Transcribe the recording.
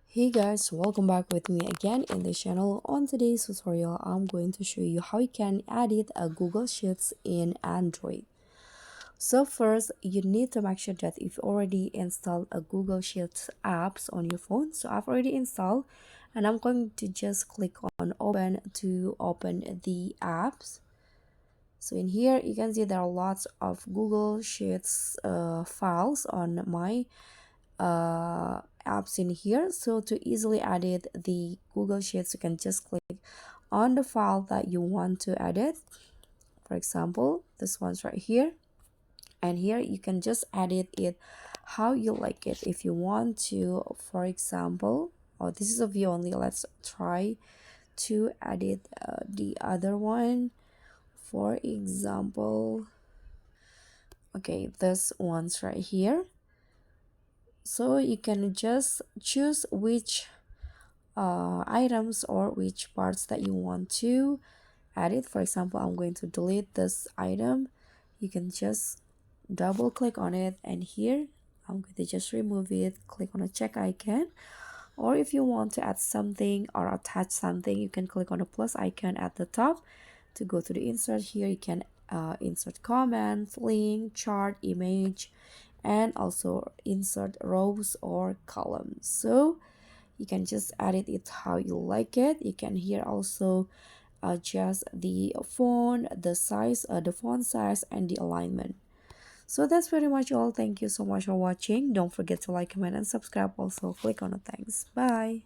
Hey guys, welcome back with me again in the channel. On today's tutorial, I'm going to show you how you can edit a Google Sheets in Android. So first, you need to make sure that you've already installed a Google Sheets apps on your phone. So I've already installed and I'm going to just click on open to open the apps. So in here, you can see there are lots of Google Sheets files on my apps in here. So to easily edit the Google Sheets, you can just click on the file that you want to edit. For example, this one's right here, and here you can just edit it how you like it. If you want to, for example, oh, this is a view only. Let's try to edit the other one. For example, okay, this one's right here. So you can just choose which items or which parts that you want to edit. For example, I'm going to delete this item. You can just double click on it, and here I'm going to just remove it. Click on a check icon, or if you want to add something or attach something, you can click on the plus icon at the top to go to the insert. Here you can insert comments, link, chart, image, and also insert rows or columns. So you can just edit it how you like it. You can here also adjust the font size and the alignment. So that's pretty much all. Thank you so much for watching. Don't forget to like, comment, and subscribe. Also click on the thanks. Bye.